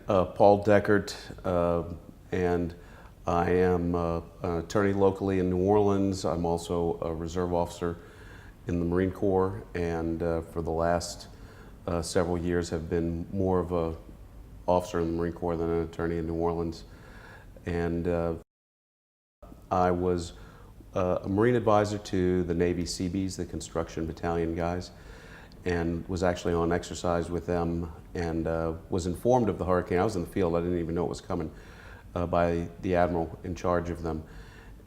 Paul Deckert, and I am an attorney locally in New Orleans. I'm also a reserve officer in the Marine Corps, and for the last several years have been more of a officer in the Marine Corps than an attorney in New Orleans. And I was a Marine advisor to the Navy Seabees, the construction battalion guys, and was actually on exercise with them, and was informed of the hurricane. I was in the field, I didn't even know it was coming, by the admiral in charge of them.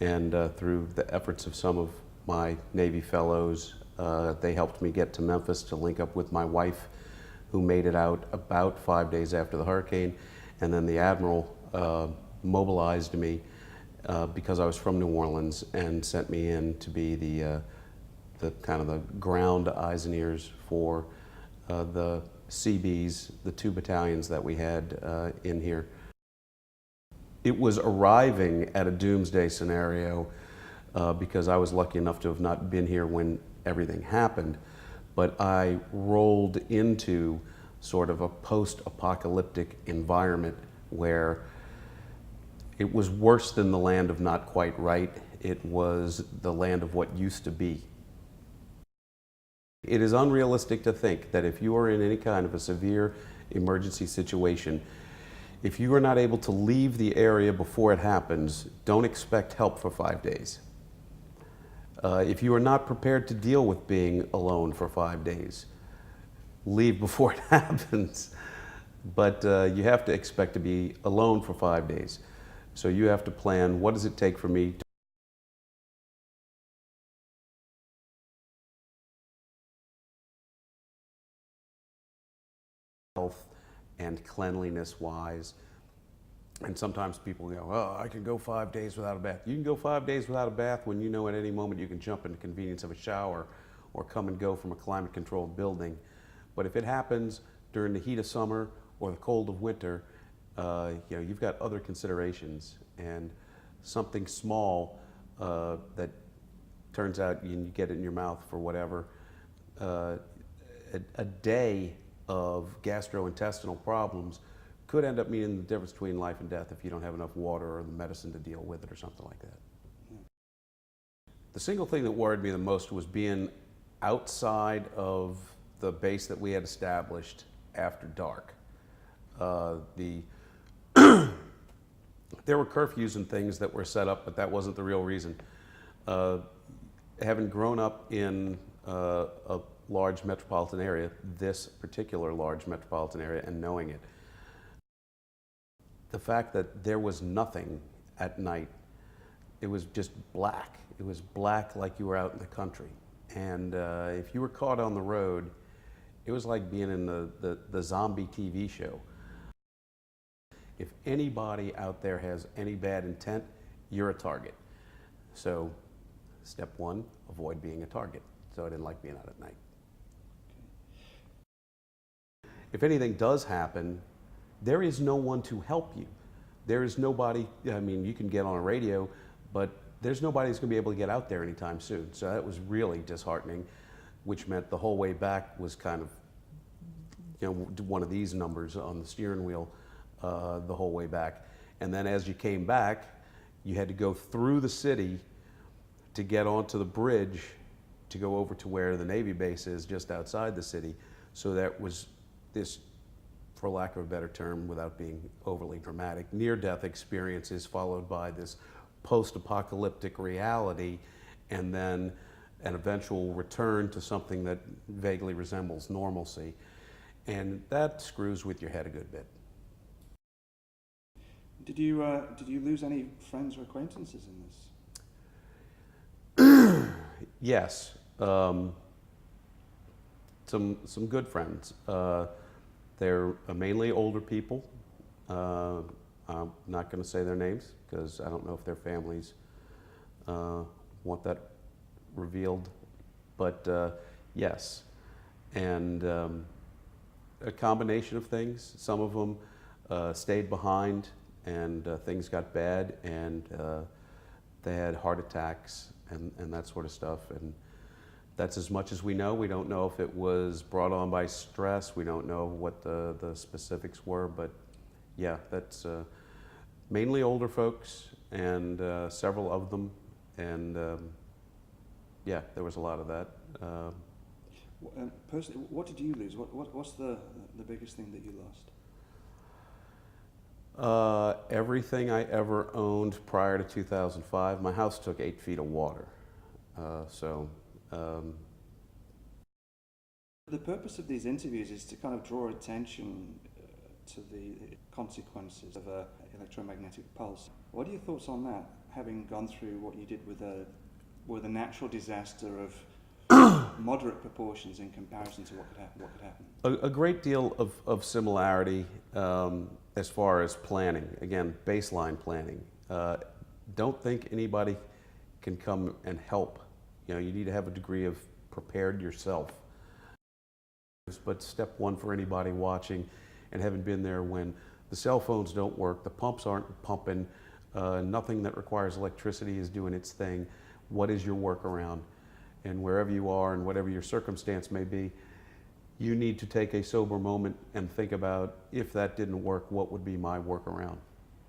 And through the efforts of some of my Navy fellows, they helped me get to Memphis to link up with my wife, who made it out about 5 days after the hurricane. And then the admiral mobilized me because I was from New Orleans, and sent me in to be the kind of the ground eyes and ears for the Seabees, the 2 battalions that we had in here. It was arriving at a doomsday scenario because I was lucky enough to have not been here when everything happened, but I rolled into sort of a post-apocalyptic environment where it was worse than the land of not quite right. It was the land of what used to be. It is unrealistic to think that if you are in any kind of a severe emergency situation, if you are not able to leave the area before it happens, don't expect help for 5 days. If you are not prepared to deal with being alone for 5 days, leave before it happens. But you have to expect to be alone for 5 days. So you have to plan, what does it take for me to health and cleanliness wise. And sometimes people go, oh, I can go 5 days without a bath. You can go 5 days without a bath when you know at any moment you can jump in the convenience of a shower or come and go from a climate controlled building. But if it happens during the heat of summer or the cold of winter, you've got other considerations, and something small that turns out you get it in your mouth for whatever, a day of gastrointestinal problems could end up meaning the difference between life and death if you don't have enough water or the medicine to deal with it or something like that. The single thing that worried me the most was being outside of the base that we had established after dark. There were curfews and things that were set up, but that wasn't the real reason. Having grown up in a large metropolitan area, this particular large metropolitan area, and knowing it, the fact that there was nothing at night, it was just black. It was black like you were out in the country. And if you were caught on the road, it was like being in the zombie TV show. If anybody out there has any bad intent, you're a target. So step 1, avoid being a target. So I didn't like being out at night. If anything does happen, there is no one to help you. There is nobody, I mean, you can get on a radio, but there's nobody who's going to be able to get out there anytime soon. So that was really disheartening, which meant the whole way back was kind of, one of these numbers on the steering wheel the whole way back. And then as you came back, you had to go through the city to get onto the bridge to go over to where the Navy base is just outside the city. So that was this, for lack of a better term, without being overly dramatic, near-death experiences followed by this post-apocalyptic reality, and then an eventual return to something that vaguely resembles normalcy. And that screws with your head a good bit. Did you lose any friends or acquaintances in this? Yes, some good friends. They're mainly older people. I'm not going to say their names because I don't know if their families want that revealed. But yes, and a combination of things. Some of them stayed behind and things got bad, and they had heart attacks and that sort of stuff. And that's as much as we know. We don't know if it was brought on by stress. We don't know what the specifics were, but yeah, that's mainly older folks and several of them. And yeah, there was a lot of that. Personally, what did you lose? What's the biggest thing that you lost? Everything I ever owned prior to 2005. My house took 8 feet of water. So The purpose of these interviews is to kind of draw attention to the consequences of an electromagnetic pulse. What are your thoughts on that, having gone through what you did with a natural disaster of moderate proportions in comparison to what could happen? a great deal of similarity as far as planning. Again, baseline planning. Don't think anybody can come and help. You know, you need to have a degree of prepared yourself. But step one for anybody watching and having been there when the cell phones don't work, the pumps aren't pumping, nothing that requires electricity is doing its thing. What is your workaround? And wherever you are and whatever your circumstance may be, you need to take a sober moment and think about, if that didn't work, what would be my workaround?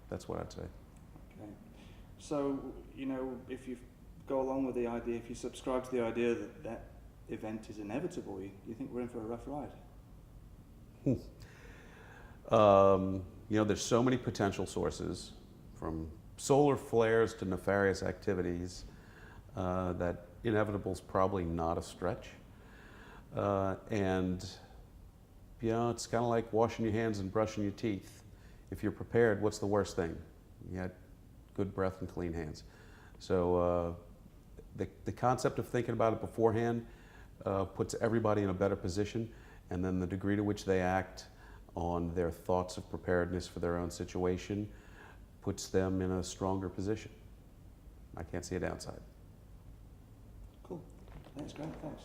That's what I'd say. Okay. So, you know, if you go along with the idea, if you subscribe to the idea that that event is inevitable, you think we're in for a rough ride? You know, there's so many potential sources, from solar flares to nefarious activities, that inevitable is probably not a stretch. And you know, it's kind of like washing your hands and brushing your teeth. If you're prepared, what's the worst thing? You had good breath and clean hands. So the concept of thinking about it beforehand puts everybody in a better position, and then the degree to which they act on their thoughts of preparedness for their own situation puts them in a stronger position. I can't see a downside. Cool. Thanks, Grant. Thanks.